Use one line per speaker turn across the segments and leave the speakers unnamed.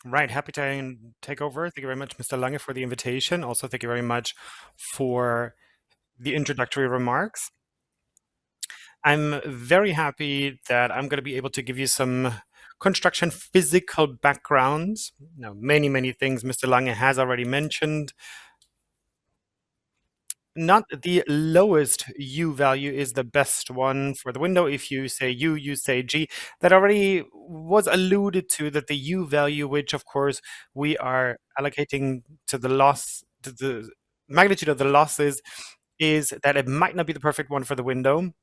Right, happy to take over. Thank you very much, Mr. Lange, for the invitation. Also, thank you very much for the introductory remarks. I'm very happy that I'm going to be able to give you some construction physical backgrounds. Now, many things Mr. Lange has already mentioned. Not the lowest U value is the best one for the window. If you say U, you say G. That already was alluded to, that the U value, which of course we are allocating to the loss, to the magnitude of the losses, is that it might not be the perfect one for the window,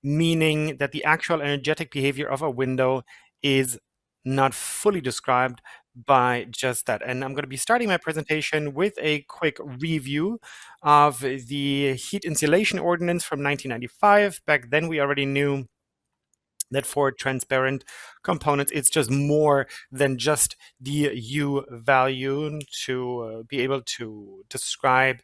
meaning that the actual energetic behavior of a window is not fully described by just that. And I'm going to be starting my presentation with a quick review of the heat insulation ordinance from 1995. Back then, we already knew that for transparent components, it's just more than just the U value to be able to describe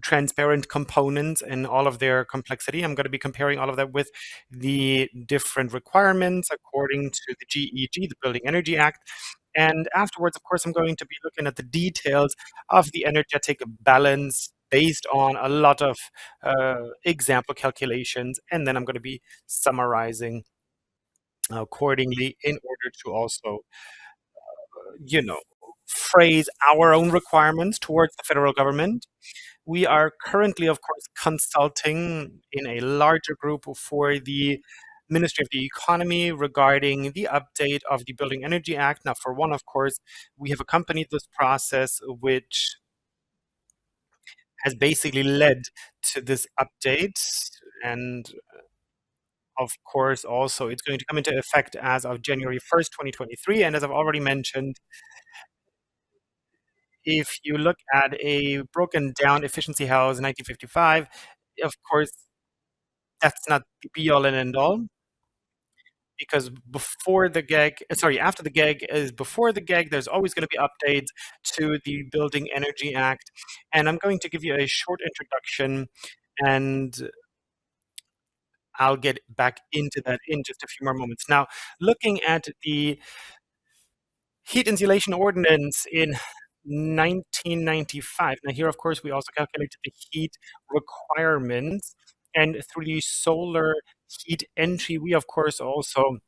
transparent components and all of their complexity. I'm going to be comparing all of that with the different requirements according to the GEG, the Building Energy Act. And afterwards, of course, I'm going to be looking at the details of the energetic balance based on a lot of example calculations. And then I'm going to be summarizing accordingly in order to also, you know, phrase our own requirements towards the federal government. We are currently, of course, consulting in a larger group for the Ministry of the Economy regarding the update of the Building Energy Act. Now, for one, of course, we have accompanied this process, which has basically led to this update. And of course, also, it's going to come into effect as of January 1st, 2023. And as I've already mentioned, if you look at a broken down efficiency house in 1955, of course, that's not the be all and end all, because before the gag, sorry, after the gag is before the gag, there's always going to be updates to the Building Energy Act. And I'm going to give you a short introduction, and I'll get back into that in just a few more moments. Now, looking at the heat insulation ordinance in 1995. Now, here, of course, we also calculated the heat requirements. And through the solar heat entry, we, of course, also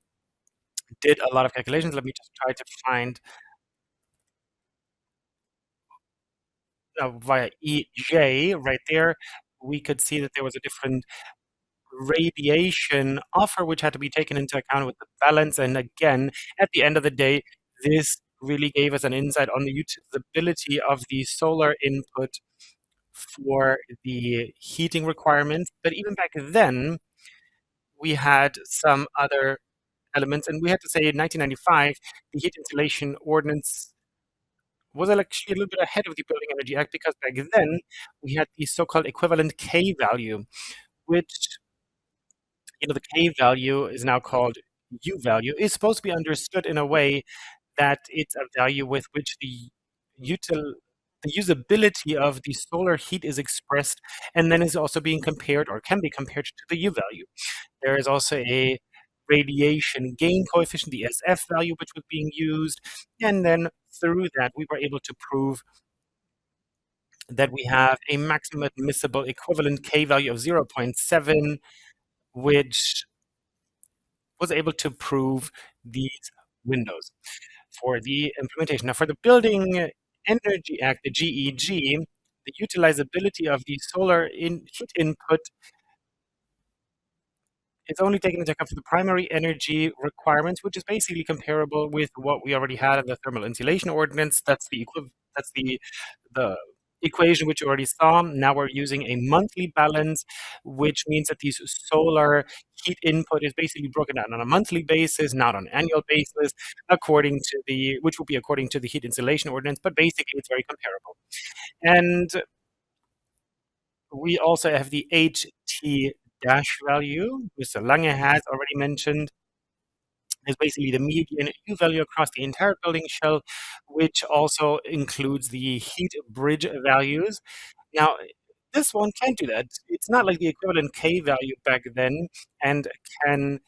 did a lot of calculations. Let me just try to find via EJ right there. We could see that there was a different radiation offer which had to be taken into account with the balance. And again, at the end of the day, this really gave us an insight on the utilizability of the solar input for the heating requirements. But even back then, we had some other elements, and we had to say in 1995, the heat insulation ordinance was actually a little bit ahead of the Building Energy Act, because back then we had the so-called equivalent K value, which, the K value is now called U value, is supposed to be understood in a way that it's a value with which util the usability of the solar heat is expressed, and then is also being compared, or can be compared, to the U value. There is also a radiation gain coefficient, the SF value, which was being used, and then through that we were able to prove that we have a maximum admissible equivalent K value of 0.7, which was able to prove these windows for the implementation. Now, for the Building Energy Act, the GEG, the utilizability of the solar heat input is only taken into account for the primary energy requirements, which is basically comparable with what we already had in the thermal insulation ordinance. That's the equation which you already saw. Now we're using a monthly balance, which means that these solar heat input is basically broken down on a monthly basis, not on an annual basis, which will be according to the heat insulation ordinance, but basically it's very comparable. And we also have the HT dash value, Mr. Lange has already mentioned, is basically the median U value across the entire building shell, which also includes the heat bridge values. Now, this one can't do that. It's not like the equivalent K value back then, and can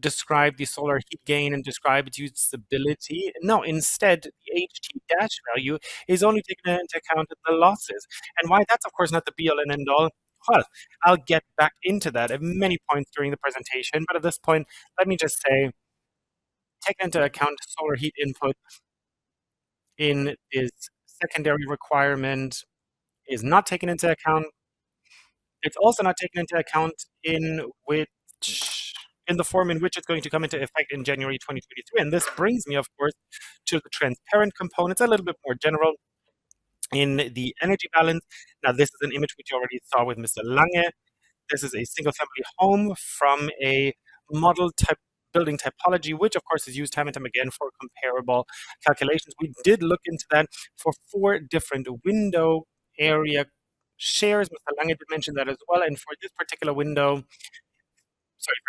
describe the solar heat gain and describe its usability. No, instead, the HT dash value is only taken into account the losses. And why that's, of course, not the be-all and end-all, well, I'll get back into that at many points during the presentation, but at this point, let me just say, take into account solar heat input in this secondary requirement is not taken into account. It's also not taken into account in the form in which it's going to come into effect in January 2023. And this brings me, of course, to the transparent components, a little bit more general in the energy balance. Now, this is an image which you already saw with Mr. Lange. This is a single-family home from a model type building typology, which of course is used time and time again for comparable calculations. We did look into that for 4 different window area shares. Mr. Lange did mention that as well. And for this particular for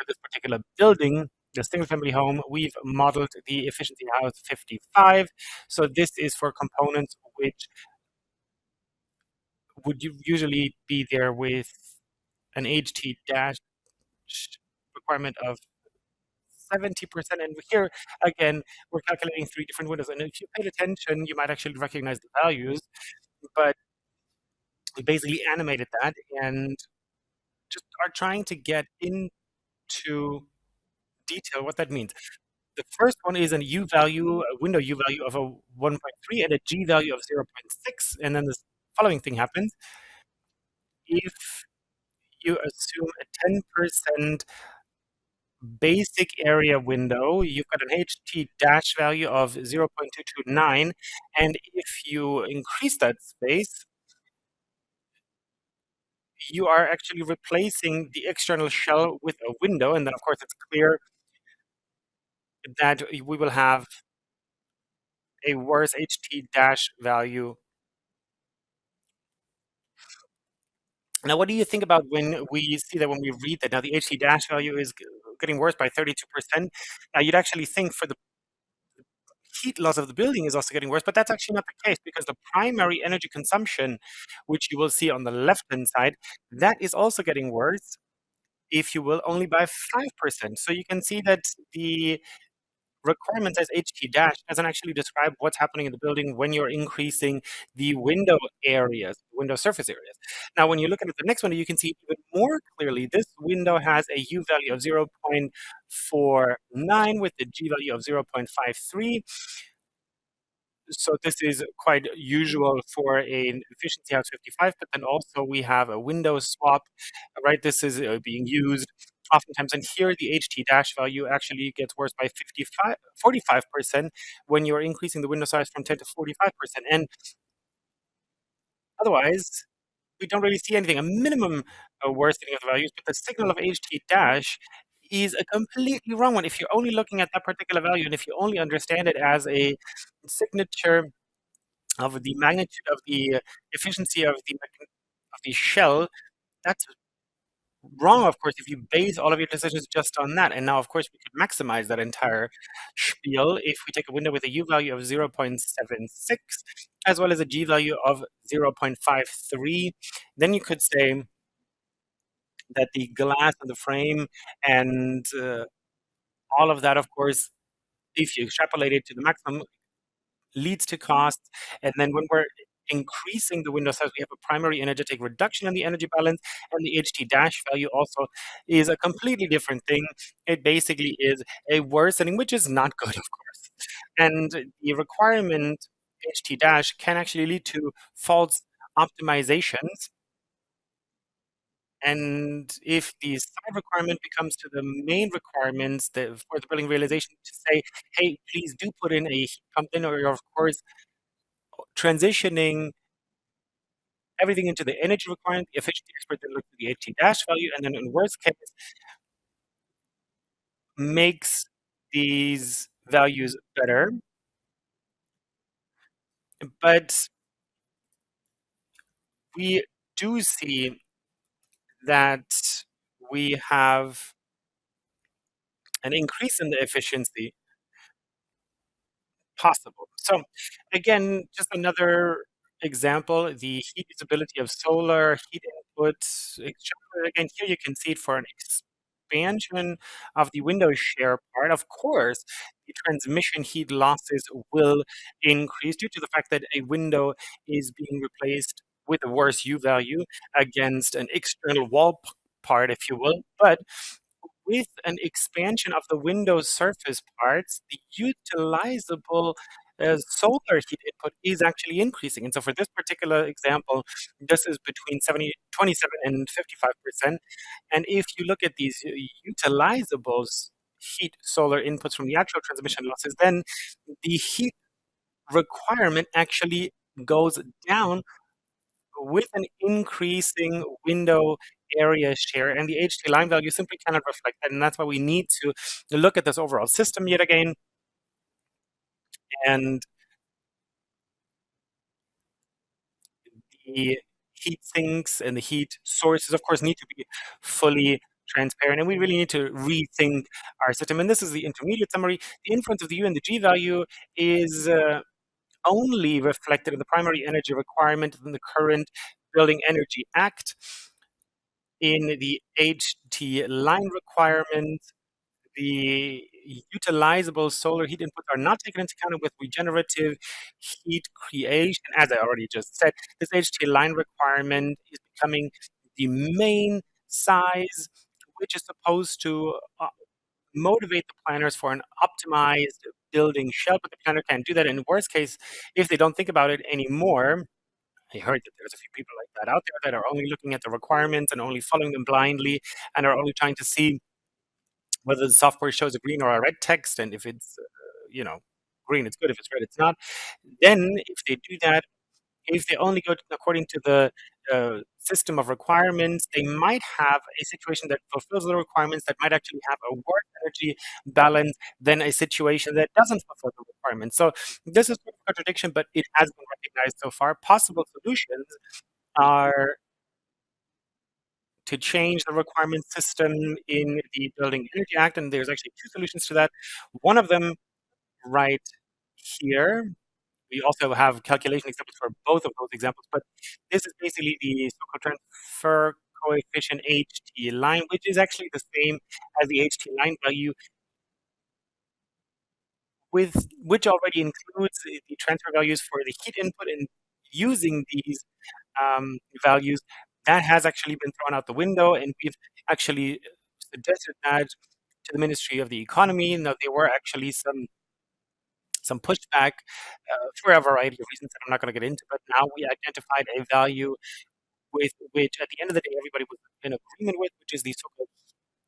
this particular building, the single-family home, we've modeled the efficiency house 55. So this is for components which would usually be there with an HT dash requirement of 70%. And here, again, we're calculating 3 different windows. And if you paid attention, you might actually recognize the values, but we basically animated that and just are trying to get into detail what that means. The first one is a U value, a window U value of a 1.3 and a G value of 0.6. And then the following thing happens. If you assume a 10% basic area window, you've got an HT dash value of 0.229. And if you increase that space, you are actually replacing the external shell with a window. And then, of course, it's clear that we will have a worse HT dash value. Now, what do you think about when we see that when we read that now the HT dash value is getting worse by 32%? Now, you'd actually think for the heat loss of the building is also getting worse, but that's actually not the case because the primary energy consumption, which you will see on the left-hand side, that is also getting worse, if you will, only by 5%. So you can see that the requirement as HT dash doesn't actually describe what's happening in the building when you're increasing the window areas, window surface areas. Now, when you look at the next window, you can see even more clearly, this window has a U value of 0.49 with the G value of 0.53. So this is quite usual for an efficiency house 55, but then also we have a window swap, right? This is being used oftentimes, and here the HT dash value actually gets worse by 45% when you're increasing the window size from 10 to 45%. And otherwise, we don't really see anything, a minimum worsening of the values, but the signal of HT dash is a completely wrong one. If you're only looking at that particular value, and if you only understand it as a signature of the magnitude of the efficiency of the shell, that's wrong, of course, if you base all of your decisions just on that. And now, of course, we could maximize that entire spiel if we take a window with a U value of 0.76 as well as a G value of 0.53. Then you could say that the glass and the frame and all of that, of course, if you extrapolate it to the maximum, leads to costs. And then when we're increasing the window size, we have a primary energetic reduction in the energy balance, and the HT dash value also is a completely different thing. It basically is a worsening, which is not good, of course. And the requirement HT dash can actually lead to false optimizations. And if the side requirement becomes to the main requirements for the building realization to say, hey, please do put in a heat pump in, or you're, of course, transitioning everything into the energy requirement, the efficiency expert then looks at the HT dash value, and then in worst case, makes these values better. But we do see that we have an increase in the efficiency possible. So again, just another example, the heat usability of solar, heat input. Again, here you can see it for an expansion of the window share part, of course, the transmission heat losses will increase due to the fact that a window is being replaced with a worse U value against an external wall part, if you will. But with an expansion of the Windows surface parts, the utilizable solar heat input is actually increasing. And so for this particular example, this is between 27 and 55%. And if you look at these utilizable heat solar inputs from the actual transmission losses, then the heat requirement actually goes down with an increasing window area share, and the HT line value simply cannot reflect that, and that's why we need to look at this overall system yet again, and the heat sinks and the heat sources, of course, need to be fully transparent, and we really need to rethink our system. And this is the intermediate summary. The influence of the U and the G value is only reflected in the primary energy requirement in the current Building Energy Act. In the HT line requirement, the utilizable solar heat inputs are not taken into account with regenerative heat creation. As I already just said, this HT line requirement is becoming the main size, which is supposed to motivate the planners for an optimized building shell, but the planner can't do that. In worst case, if they don't think about it anymore, I heard that there's a few people like that out there that are only looking at the requirements and only following them blindly and are only trying to see whether the software shows a green or a red text. And if it's, green, it's good. If it's red, it's not. Then if they do that, if they only go according to the system of requirements, they might have a situation that fulfills the requirements that might actually have a worse energy balance than a situation that doesn't fulfill the requirements. So this is a contradiction, but it has been recognized so far. Possible solutions are to change the requirement system in the Building Energy Act, and there's actually two solutions to that. One of them right here. We also have calculation examples for both of those examples, but this is basically the so-called transfer coefficient HT line, which is actually the same as the HT line value, with which already includes the transfer values for the heat input. And using these values, that has actually been thrown out the window, and we've actually suggested that to the Ministry of the Economy. Now, there were actually some pushback for a variety of reasons that I'm not going to get into, but now we identified a value with which, at the end of the day, everybody was in agreement with, which is the so-called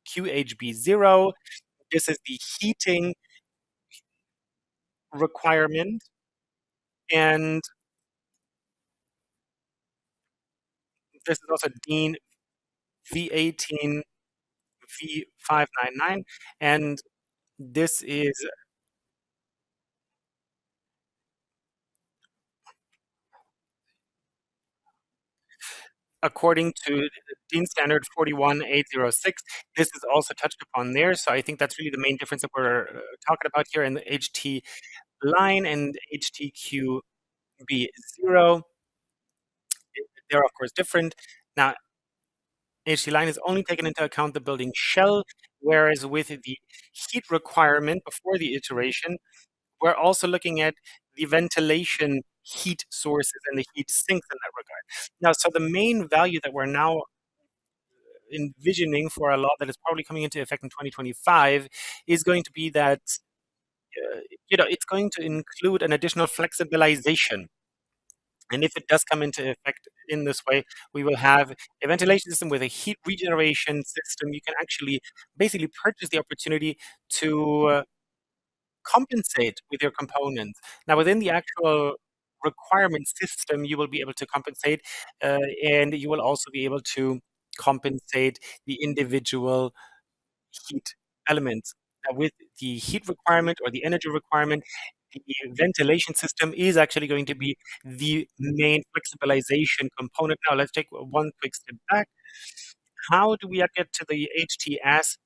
QHB0. This is the heating requirement, and this is also DIN V18 V599, and this is according to DIN standard 41806. This is also touched upon there, so I think that's really the main difference that we're talking about here in the HT line and HTQB0. They're of course different. Now, HT line is only taken into account the building shell, whereas with the heat requirement before the iteration, we're also looking at the ventilation heat sources and the heat sinks in that regard. Now, so the main value that we're now envisioning for a law that is probably coming into effect in 2025 is going to be that, it's going to include an additional flexibilization. And if it does come into effect in this way, we will have a ventilation system with a heat regeneration system. You can actually basically purchase the opportunity to compensate with your components. Now, within the actual requirement system, you will be able to compensate, and you will also be able to compensate the individual heat elements. Now, with the heat requirement or the energy requirement, the ventilation system is actually going to be the main flexibilization component. Now, let's take one quick step back. How do we get to the HTS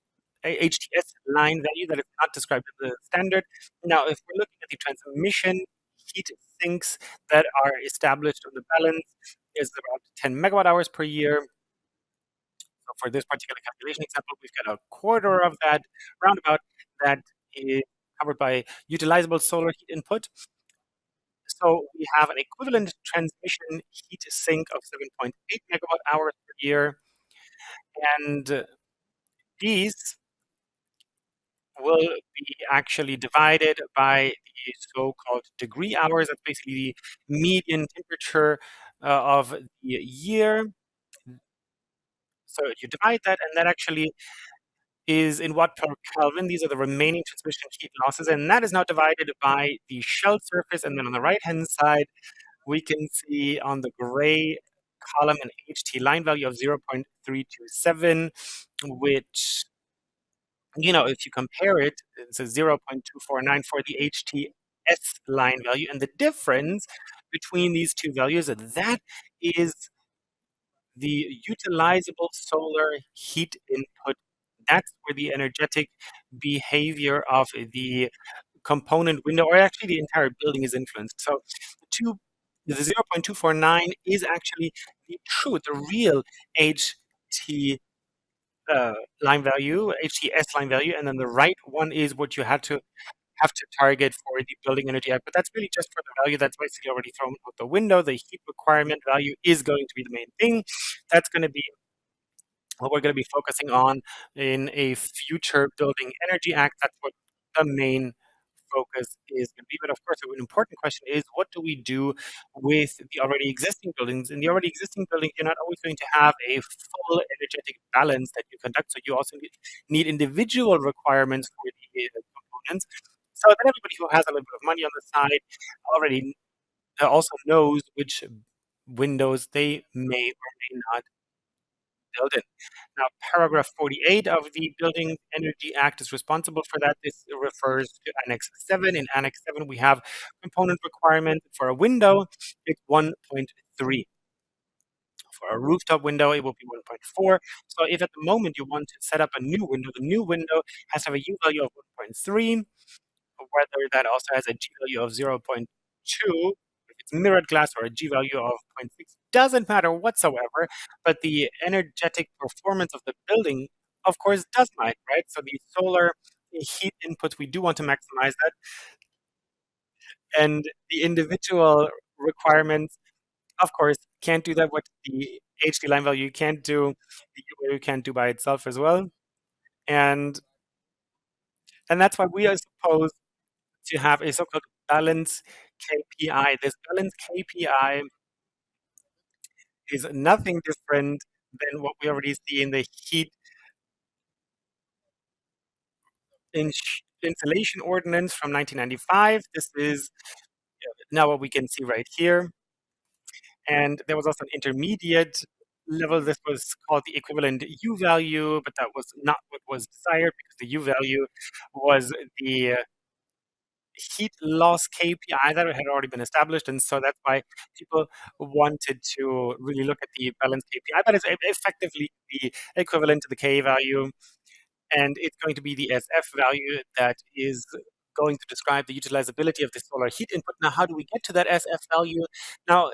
line value that is not described in the standard? Now, if we're looking at the transmission heat sinks that are established on the balance, is about 10 megawatt hours per year. So for this particular calculation example, we've got a quarter of that, roundabout, that is covered by utilizable solar heat input. So we have an equivalent transmission heat sink of 7.8 megawatt hours per year, and these will be actually divided by the so-called degree hours. That's basically the median temperature of the year. So you divide that, and that actually is in watt per Kelvin. These are the remaining transmission heat losses, and that is now divided by the shell surface. And then on the right-hand side, we can see on the gray column an HT line value of 0.327, which, if you compare it, it's a 0.249 for the HTS line value. And the difference between these two values, that is the utilizable solar heat input. That's where the energetic behavior of the component window, or actually the entire building, is influenced. So the 0.249 is actually the real HT HTS line value, and then the right one is what you have to target for the building energy output. That's really just for the value that's basically already thrown out the window. The heat requirement value is going to be the main thing. That's going to be what we're going to be focusing on in a future Building Energy Act. That's what the main focus is going to be. But of course, an important question is, what do we do with the already existing buildings? In the already existing building, you're not always going to have a full energetic balance that you conduct. So you also need individual requirements for the components. So that everybody who has a little bit of money on the side already also knows which windows they may or may not build in. Now, paragraph 48 of the Building Energy Act is responsible for that. This refers to Annex 7. In Annex 7, we have component requirement for a window. It's 1.3. For a rooftop window, it will be 1.4. So if at the moment you want to set up a new window, the new window has to have a U value of 1.3, whether that also has a G value of 0.2, if it's mirrored glass, or a G value of zero point 0.6, doesn't matter whatsoever. But the energetic performance of the building, of course, does matter, right? So the solar heat input, we do want to maximize that. And the individual requirements, of course, can't do that. What the HD line value can't do, the U value can't do by itself as well. And that's why we are supposed to have a so-called balance KPI. This balance KPI is nothing different than what we already see in the heat insulation ordinance from 1995. This is now what we can see right here. And there was also an intermediate level. This was called the equivalent U value, but that was not what was desired, because the U value was the heat loss KPI that had already been established. And so that's why people wanted to really look at the balance KPI, but it's effectively the equivalent to the K value. And it's going to be the SF value that is going to describe the utilizability of the solar heat input. Now, how do we get to that SF value? Now,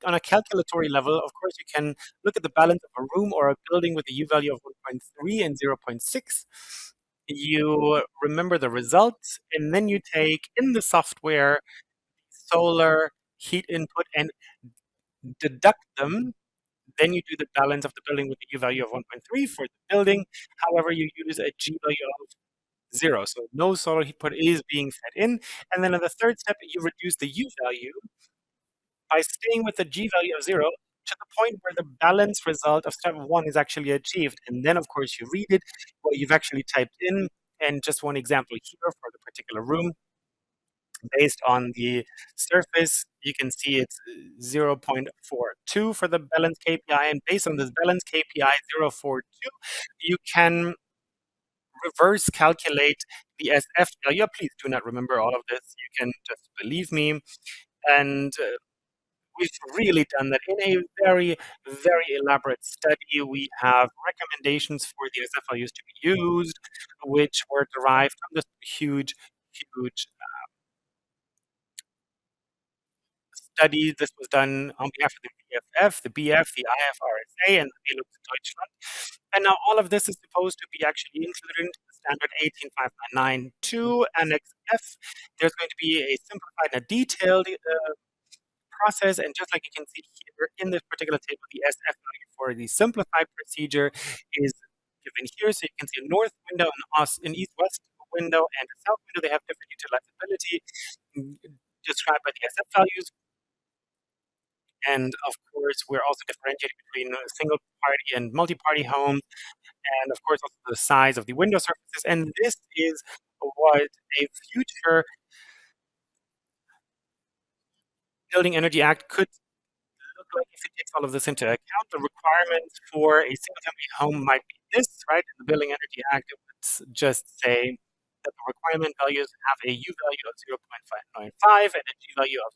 on a calculatory level, of course, you can look at the balance of a room or a building with a U value of 1.3 and 0.6. You remember the results, and then you take in the software solar heat input and deduct them. Then you do the balance of the building with the U value of 1.3 for the building. However, you use a G value of 0. So no solar heat input is being fed in. And then in the third step, you reduce the U value by staying with the G value of 0 to the point where the balance result of step 1 is actually achieved. And then, of course, you read it, what you've actually typed in. And just one example here for the particular room. Based on the surface, you can see it's 0.42 for the balance KPI. And based on this balance KPI 0.42, you can reverse calculate the SF value. Please do not remember all of this. You can just believe me. And we've really done that in a very, very elaborate study. We have recommendations for the SF values to be used, which were derived from this huge study. This was done on behalf of the BFF, the BF, the IFRSA, and the Velux Deutschland. And now all of this is supposed to be actually included into the standard 18592 Annex F. There's going to be a simplified and a detailed process, and just like you can see here in this particular table, the SF value for the simplified procedure is given here. So you can see a north window, an east-west window, and a south window. They have different utilizability described by the SF values. And of course, we're also differentiating between single party and multi-party homes, and of course, also the size of the window surfaces. And this is what a future Building Energy Act could look like if it takes all of this into account. The requirements for a single-family home might be this, right? In the Building Energy Act, it would just say that the requirement values have a U value of 0.595 and a G value of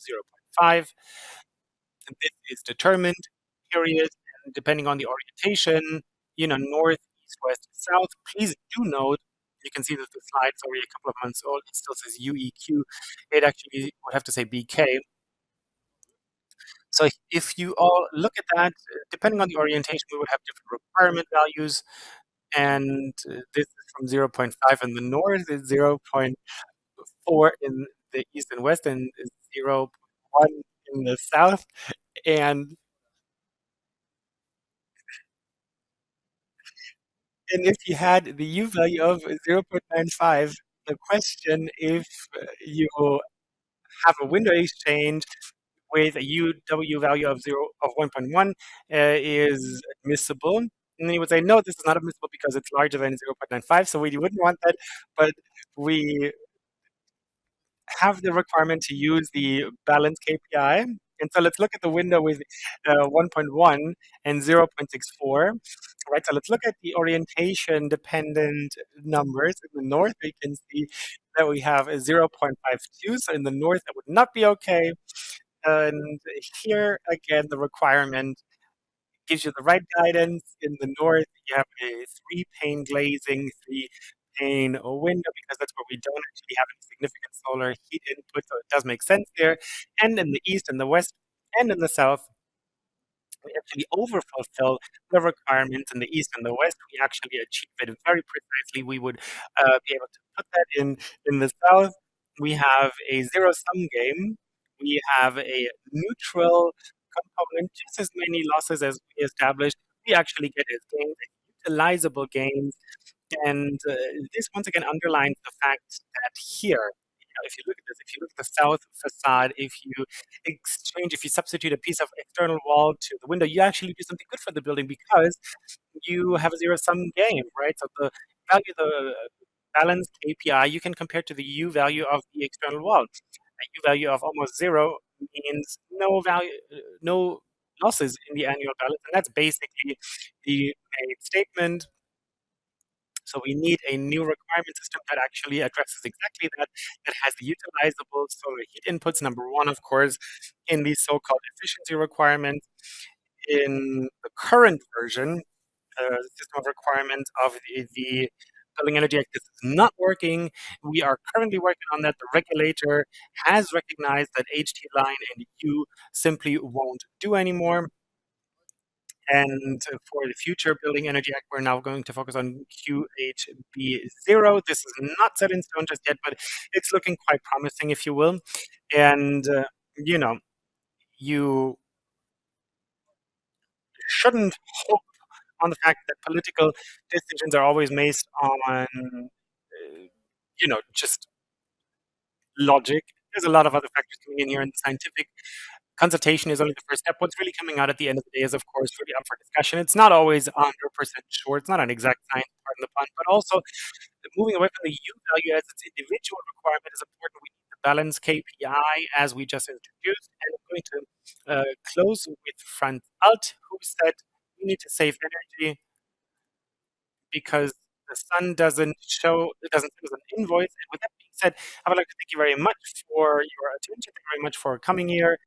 0.5. And this is determined, period, and depending on the orientation, north, east, west, south. Please do note, you can see that the slide's already a couple of months old. It still says UEQ. It actually would have to say BK. So if you all look at that, depending on the orientation, we would have different requirement values. And this is from 0.5 in the north, is 0.4 in the east and west, and 0.1 in the south. And if you had the U value of 0.95, the question if you have a window exchange with a UW value of 1.1 is admissible. And then you would say, no, this is not admissible because it's larger than 0.95, so we wouldn't want that, but we have the requirement to use the balance KPI. And so let's look at the window with 1.1 and 0.64, right? So let's look at the orientation dependent numbers. In the north, we can see that we have a 0.52. So in the north, that would not be okay. And here, again, the requirement gives you the right guidance. In the north, you have a 3-pane glazing, 3-pane window, because that's where we don't actually have any significant solar heat input, so it does make sense there. And in the east and the west and in the south, we actually overfulfill the requirements in the east and the west. We actually achieve it very precisely. We would be able to put that in the south. We have a zero-sum game. We have a neutral component, just as many losses as we established. We actually get as gains, utilizable gains. And this once again underlines the fact that here, if you look at this, if you look at the south facade, if you substitute a piece of external wall to the window, you actually do something good for the building because you have a zero-sum game, right? So the value, the balanced KPI, you can compare to the U value of the external wall. A U value of almost zero means no value, no losses in the annual balance, and that's basically the main statement. So we need a new requirement system that actually addresses exactly that, that has the utilizable solar heat inputs, number one, of course, in the so-called efficiency requirements. In the current version, the system of requirements of the Building Energy Act, this is not working. We are currently working on that. The regulator has recognized that HT line and U simply won't do anymore. And for the future Building Energy Act, we're now going to focus on QHB0. This is not set in stone just yet, but it's looking quite promising, if you will. And, you shouldn't hope on the fact that political decisions are always based on, just logic. There's a lot of other factors coming in here, and the scientific consultation is only the first step. What's really coming out at the end of the day is, of course, really up for discussion. It's not always 100% sure. It's not an exact science, pardon the pun, but also moving away from the U value as its individual requirement is important. We need the balance KPI as we just introduced. And I'm going to close with FRONTALE, who said we need to save energy because the sun doesn't send us an invoice. And with that being said, I would like to thank you very much for your attention. Thank you very much for coming here.